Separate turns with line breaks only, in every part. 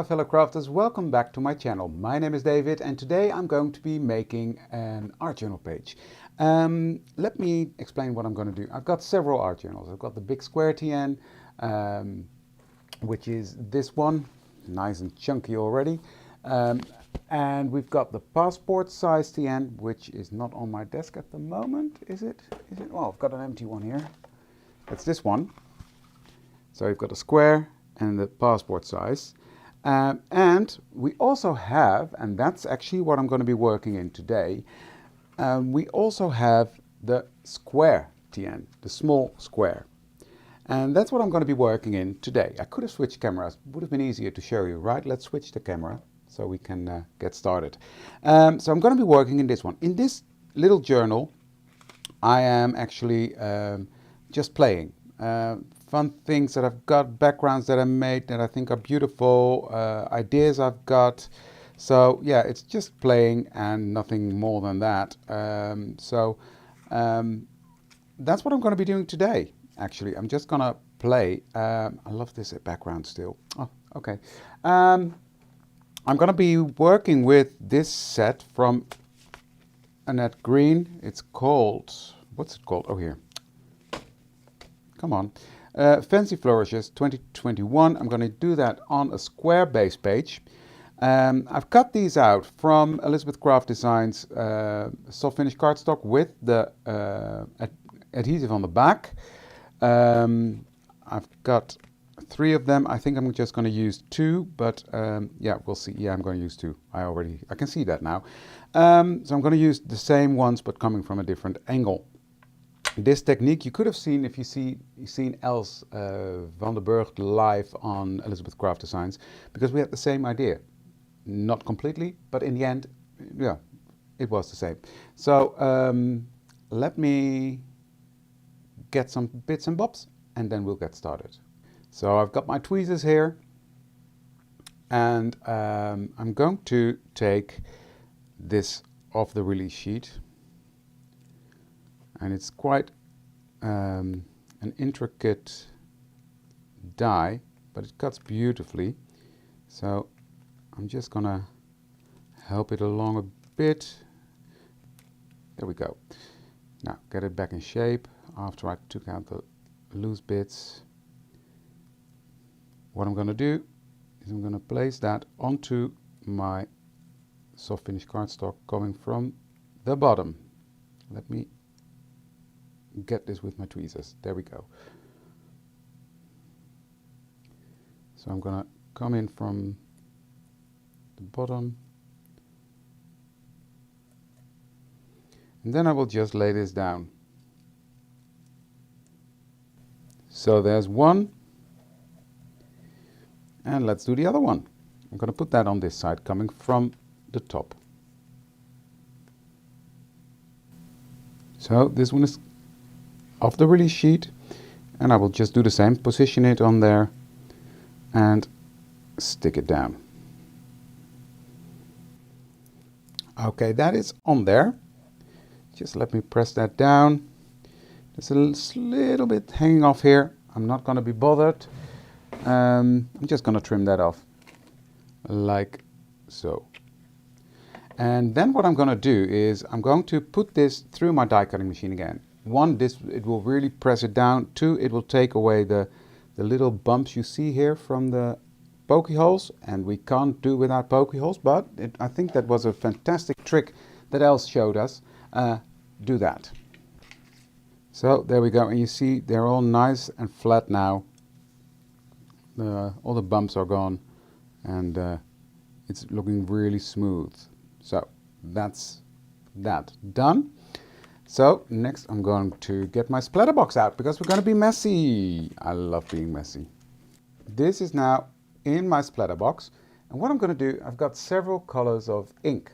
my fellow crafters, welcome back to my channel. My name is David and today I'm going to be making an art journal page. Let me explain what I'm going to do. I've got several art journals. I've got the big square TN, which is this one, nice and chunky already. And we've got the passport size TN, which is not on my desk at the moment, is it? Oh, I've got an empty one here. That's this one. So we've got a square and the passport size. And we also have, and that's actually what I'm going to be working in today, we also have the square TN, the small square. And that's what I'm going to be working in today. I could have switched cameras, would have been easier to show you, right? Let's switch the camera so we can get started. So I'm going to be working in this one. In this little journal, I am actually just playing. Fun things that I've got, backgrounds that I made that I think are beautiful, ideas I've got. So yeah, it's just playing and nothing more than that. That's what I'm going to be doing today. Actually, I'm just going to play. I love this background still. Oh, okay. I'm going to be working with this set from Annette Green. It's called, what's it called? Oh, here. Come on. Fancy Flourishes 2021. I'm going to do that on a square base page. I've cut these out from Elizabeth Craft Designs soft finish cardstock with the adhesive on the back. I've got 3 of them. I think I'm just going to use 2, but yeah, we'll see. Yeah, I'm going to use 2. I can see that now. So I'm going to use the same ones, but coming from a different angle. This technique you could have seen if you've seen Els van der Burg live on Elizabeth Craft Designs, because we had the same idea. Not completely, but in the end, yeah, it was the same. So let me get some bits and bobs and then we'll get started. So I've got my tweezers here and I'm going to take this off the release sheet. And it's quite an intricate die, but it cuts beautifully. So I'm just gonna help it along a bit. There we go. Now get it back in shape after I took out the loose bits. What I'm gonna do is I'm gonna place that onto my soft finish cardstock coming from the bottom. Let me get this with my tweezers. There we go. So I'm gonna come in from the bottom and then I will just lay this down. So there's one, and let's do the other one. I'm gonna put that on this side coming from the top. So this one is off the release sheet, and I will just do the same, position it on there and stick it down. Okay, that is on there. Just let me press that down. There's a little bit hanging off here. I'm not going to be bothered. I'm just going to trim that off like so. And then what I'm going to do is I'm going to put this through my die cutting machine again. 1, it will really press it down. 2, it will take away the little bumps you see here from the pokey holes, and we can't do without pokey holes, but I think that was a fantastic trick that Els showed us. Do that. So there we go, and you see they're all nice and flat now. All the bumps are gone, and it's looking really smooth. So that's that done. So next I'm going to get my splatter box out because we're going to be messy. I love being messy. This is now in my splatter box, and what I'm going to do, I've got several colors of ink.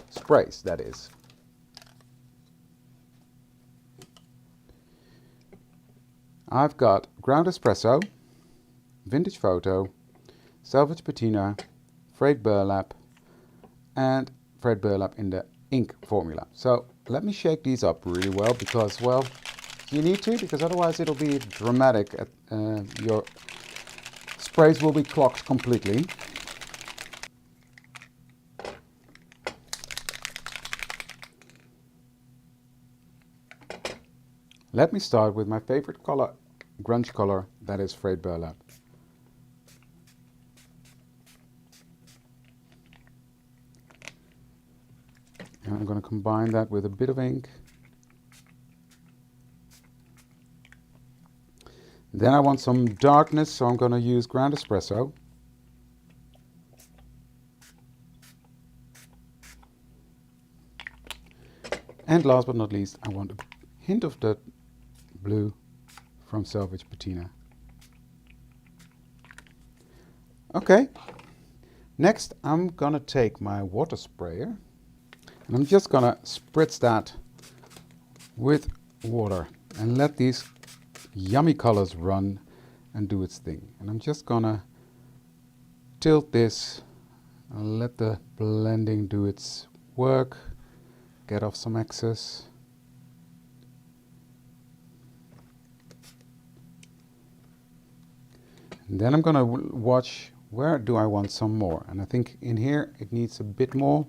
Sprays, that is. I've got ground espresso, vintage photo, salvage patina, frayed burlap, and frayed burlap in the ink formula. So let me shake these up really well because, well, you need to, because otherwise it'll be dramatic at your sprays will be clogged completely. Let me start with my favorite color, grunge color, that is frayed burlap. And I'm going to combine that with a bit of ink. Then I want some darkness, so I'm going to use ground espresso. And last but not least, I want a hint of that blue from Salvage Patina. Okay, next I'm going to take my water sprayer and I'm just going to spritz that with water and let these yummy colors run and do its thing. And I'm just gonna tilt this and let the blending do its work, get off some excess. And then I'm gonna watch where do I want some more, and I think in here it needs a bit more,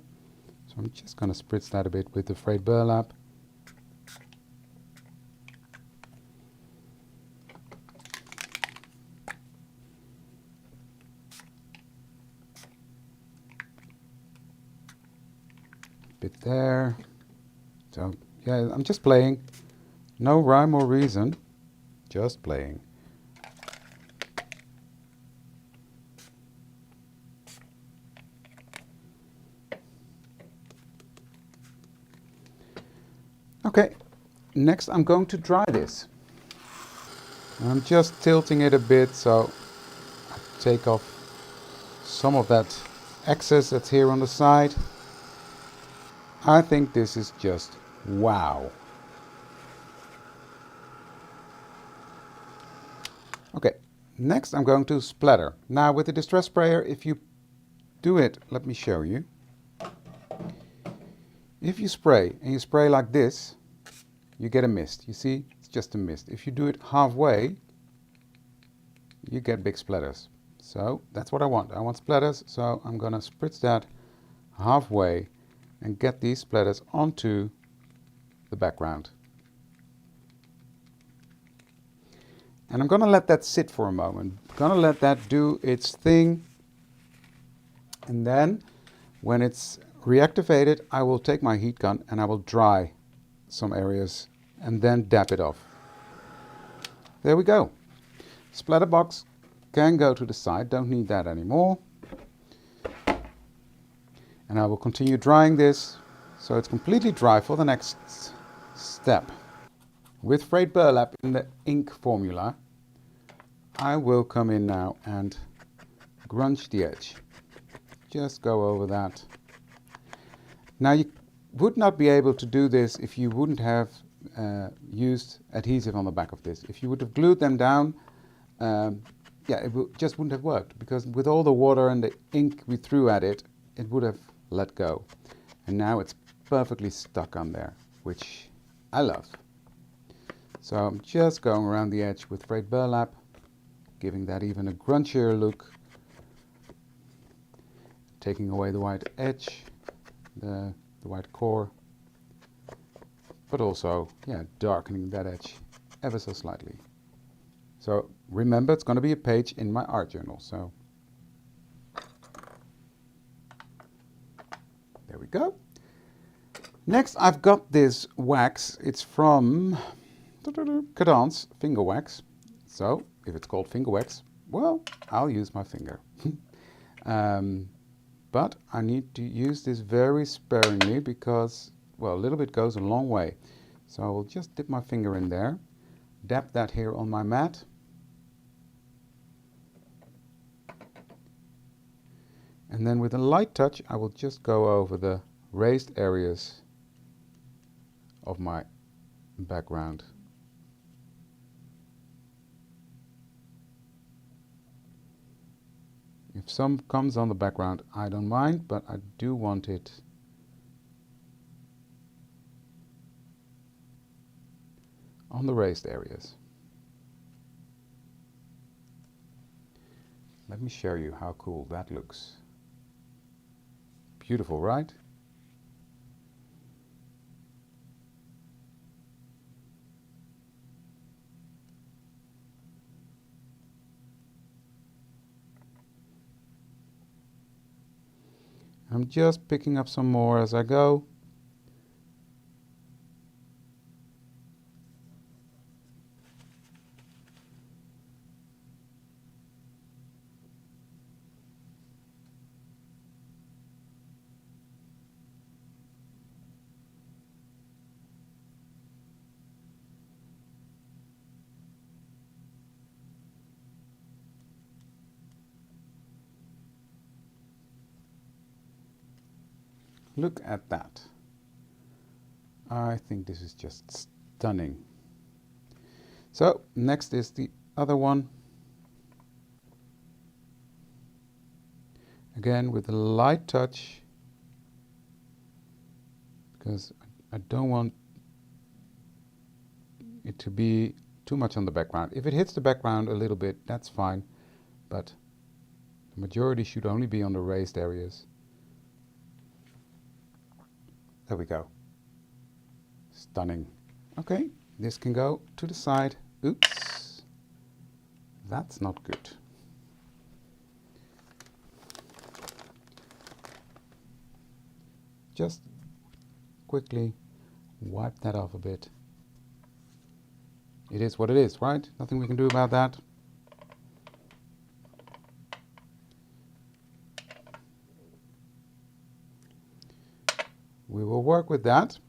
so I'm just gonna spritz that a bit with the frayed burlap. Bit there. So yeah, I'm just playing. No rhyme or reason, just playing. Okay, next I'm going to dry this. I'm just tilting it a bit so I take off some of that excess that's here on the side. I think this is just wow. Okay, next I'm going to splatter. Now with the distress sprayer, if you do it, let me show you. If you spray and you spray like this, you get a mist. You see, it's just a mist. If you do it halfway, you get big splatters. So that's what I want. I want splatters, so I'm gonna spritz that halfway and get these splatters onto the background. And I'm gonna let that sit for a moment. Gonna let that do its thing. And then when it's reactivated, I will take my heat gun and I will dry some areas and then dab it off. There we go. Splatter box can go to the side, don't need that anymore. And I will continue drying this so it's completely dry for the next step. With frayed burlap in the ink formula, I will come in now and grunge the edge. Just go over that. Now you would not be able to do this if you wouldn't have used adhesive on the back of this. If you would have glued them down, yeah, it just wouldn't have worked, because with all the water and the ink we threw at it, it would have let go. And now it's perfectly stuck on there, which I love. So I'm just going around the edge with frayed burlap, giving that even a grunchier look, taking away the white edge, the white core, but also, yeah, darkening that edge ever so slightly. So remember, it's going to be a page in my art journal. So there we go. Next, I've got this wax. It's from Cadence finger wax. So if it's called finger wax, well, I'll use my finger. But I need to use this very sparingly because, well, a little bit goes a long way. So I will just dip my finger in there, dab that here on my mat. And then with a light touch, I will just go over the raised areas of my background. If some comes on the background, I don't mind, but I do want it on the raised areas. Let me show you how cool that looks. Beautiful, right? I'm just picking up some more as I go. Look at that. I think this is just stunning. So next is the other one. Again with a light touch, because I don't want it to be too much on the background. If it hits the background a little bit, that's fine, but the majority should only be on the raised areas. There we go. Stunning. Okay, this can go to the side. Oops, that's not good. Just quickly wipe that off a bit. It is what it is, right? Nothing we can do about that. We will work with that.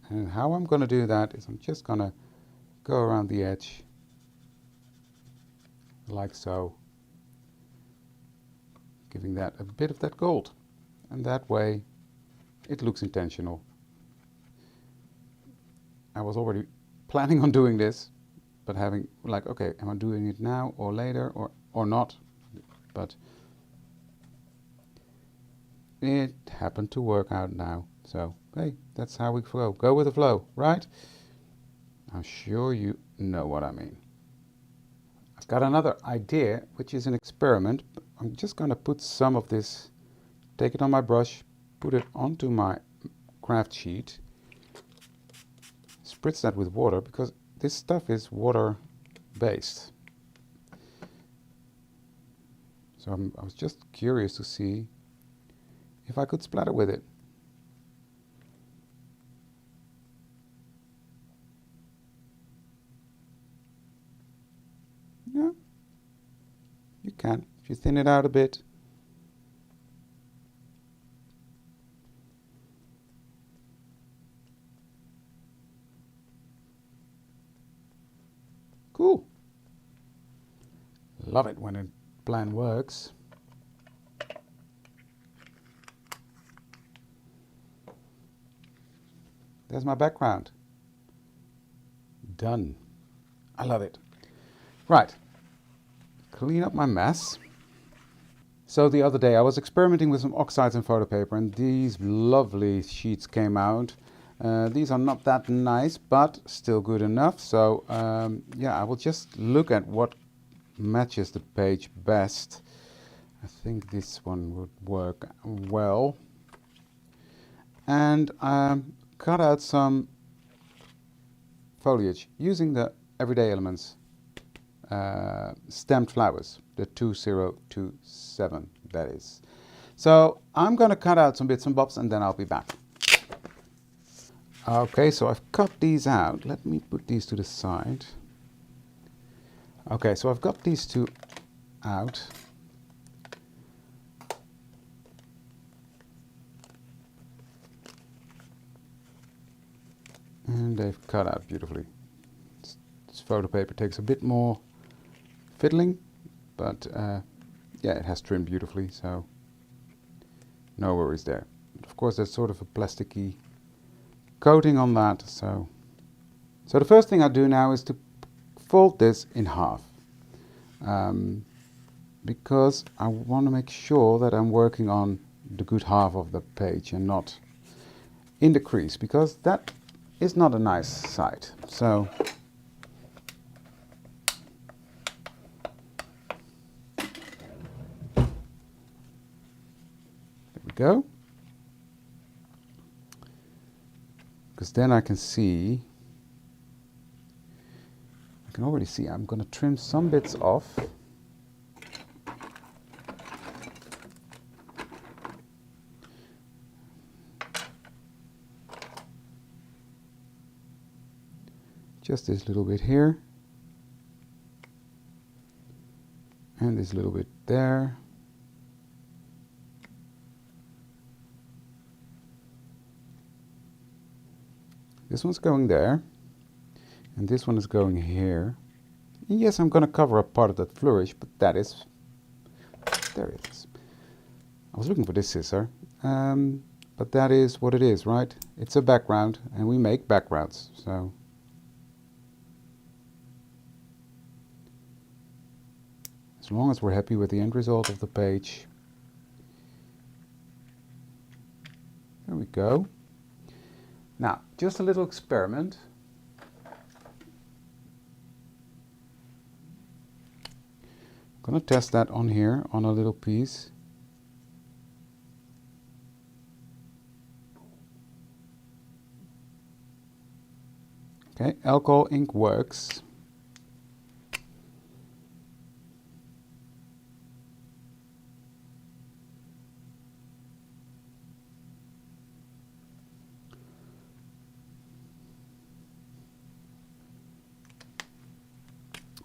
And how I'm going to do that is I'm just going to go around the edge like so, giving that a bit of that gold. And that way it looks intentional. I was already planning on doing this, but having like, okay, am I doing it now or later or not? But it happened to work out now. So, hey, that's how we flow. Go with the flow, right? I'm sure you know what I mean. I've got another idea, which is an experiment. I'm just going to put some of this, take it on my brush, put it onto my craft sheet, spritz that with water, because this stuff is water based. So I was just curious to see if I could splatter with it. Yeah, you can, if you thin it out a bit. Cool. Love it when a plan works. There's my background. Done. I love it. Right. Clean up my mess. So the other day I was experimenting with some oxides and photo paper, and these lovely sheets came out. These are not that nice, but still good enough. So yeah, I will just look at what matches the page best. I think this one would work well. And cut out some foliage using the Everyday Elements stamped flowers, the 2027 that is. So I'm going to cut out some bits and bobs and then I'll be back. Okay, so I've cut these out. Let me put these to the side. Okay, so I've got these two out. And they've cut out beautifully. This photo paper takes a bit more fiddling, but yeah, it has trimmed beautifully, so no worries there. Of course, there's sort of a plasticky coating on that, so the first thing I do now is to fold this in half, because I want to make sure that I'm working on the good half of the page and not in the crease, because that is not a nice side. So go. Because then I can see, I can already see I'm going to trim some bits off. Just this little bit here. And this little bit there. This one's going there, and this one is going here. And yes, I'm going to cover up part of that flourish, but that is, there it is. I was looking for this scissor, but that is what it is, right? It's a background, and we make backgrounds, so. As long as we're happy with the end result of the page. There we go. Now, just a little experiment. I'm going to test that on here, on a little piece. Okay, alcohol ink works.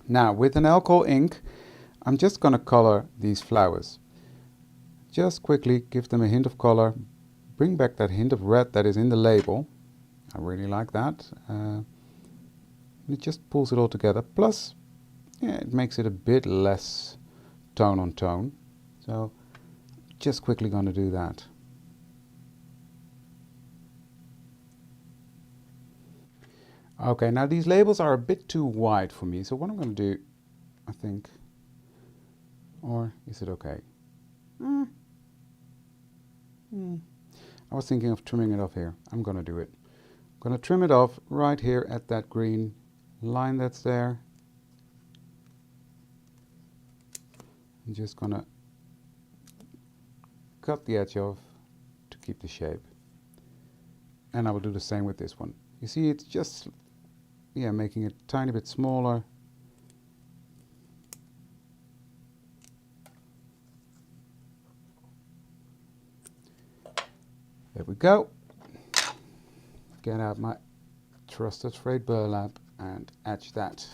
Now, with an alcohol ink, I'm just going to color these flowers. Just quickly give them a hint of color, bring back that hint of red that is in the label. I really like that. It just pulls it all together. Plus, yeah, it makes it a bit less tone on tone. So, just quickly going to do that. Okay, now these labels are a bit too wide for me, so what I'm going to do, I think, or is it okay? I was thinking of trimming it off here. I'm going to do it. I'm going to trim it off right here at that green line that's there. I'm just going to cut the edge off to keep the shape. And I will do the same with this one. You see, it's just, yeah, making it a tiny bit smaller. There we go. Get out my trusted frayed burlap and etch that.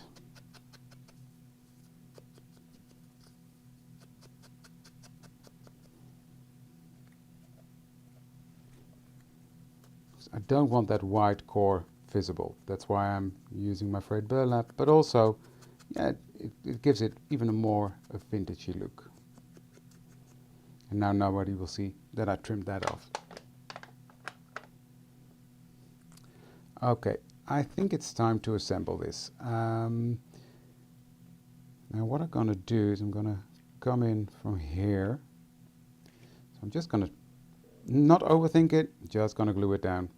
I don't want that white core visible. That's why I'm using my frayed burlap, but also, yeah, it gives it even a more vintagey look. And now nobody will see that I trimmed that off. Okay, I think it's time to assemble this. Now what I'm going to do is I'm going to come in from here. So I'm just going to not overthink it, just going to glue it down.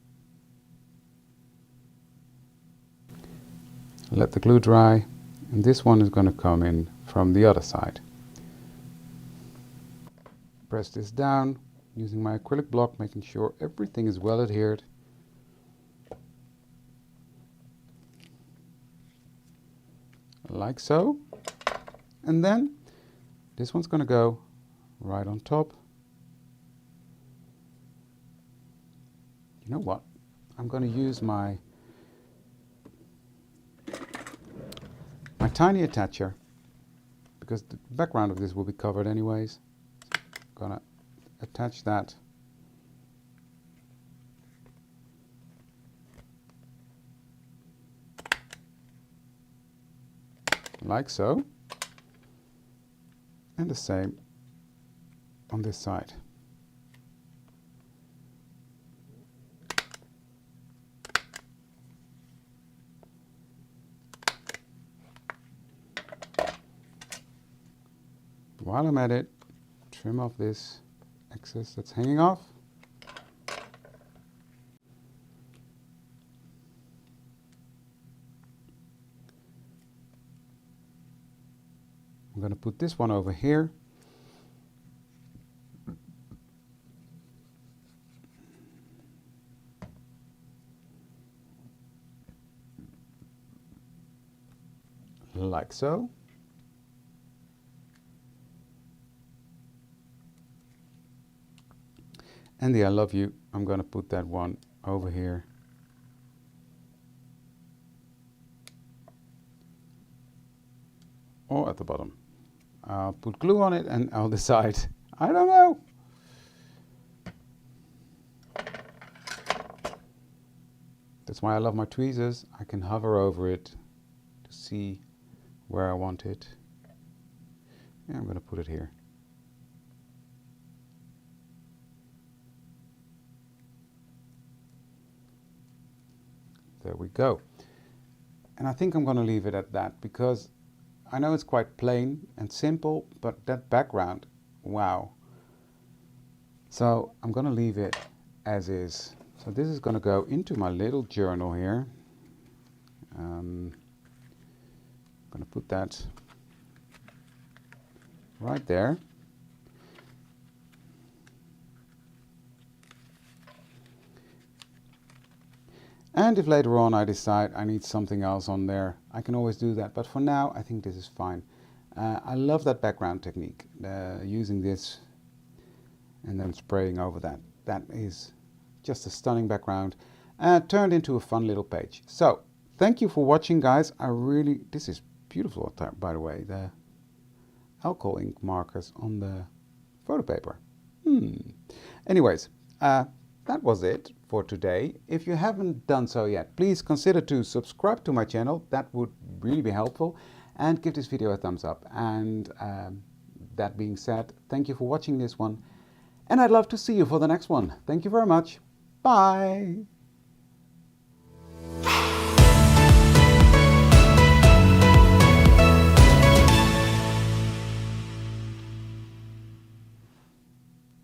Let the glue dry, and this one is going to come in from the other side. Press this down using my acrylic block, making sure everything is well adhered. Like so. And then this one's going to go right on top. You know what? I'm going to use my tiny attacher, because the background of this will be covered anyways. I'm going to attach that. Like so. And the same on this side. While I'm at it, trim off this excess that's hanging off. I'm going to put this one over here. like so. And the I love you, I'm going to put that one over here. Or at the bottom. I'll put glue on it and I'll decide. I don't know. That's why I love my tweezers. I can hover over it to see where I want it. Yeah, I'm going to put it here. There we go. And I think I'm going to leave it at that because I know it's quite plain and simple, but that background, wow. So I'm going to leave it as is. So this is going to go into my little journal here. I'm going to put that right there. And if later on I decide I need something else on there, I can always do that. But for now, I think this is fine. I love that background technique, using this and then spraying over that. That is just a stunning background, turned into a fun little page. So, thank you for watching, guys. This is beautiful, by the way, the alcohol ink markers on the photo paper. Anyways, that was it for today. If you haven't done so yet, please consider to subscribe to my channel. That would really be helpful. And give this video a thumbs up. And that being said, thank you for watching this one. And I'd love to see you for the next one. Thank you very much. Bye.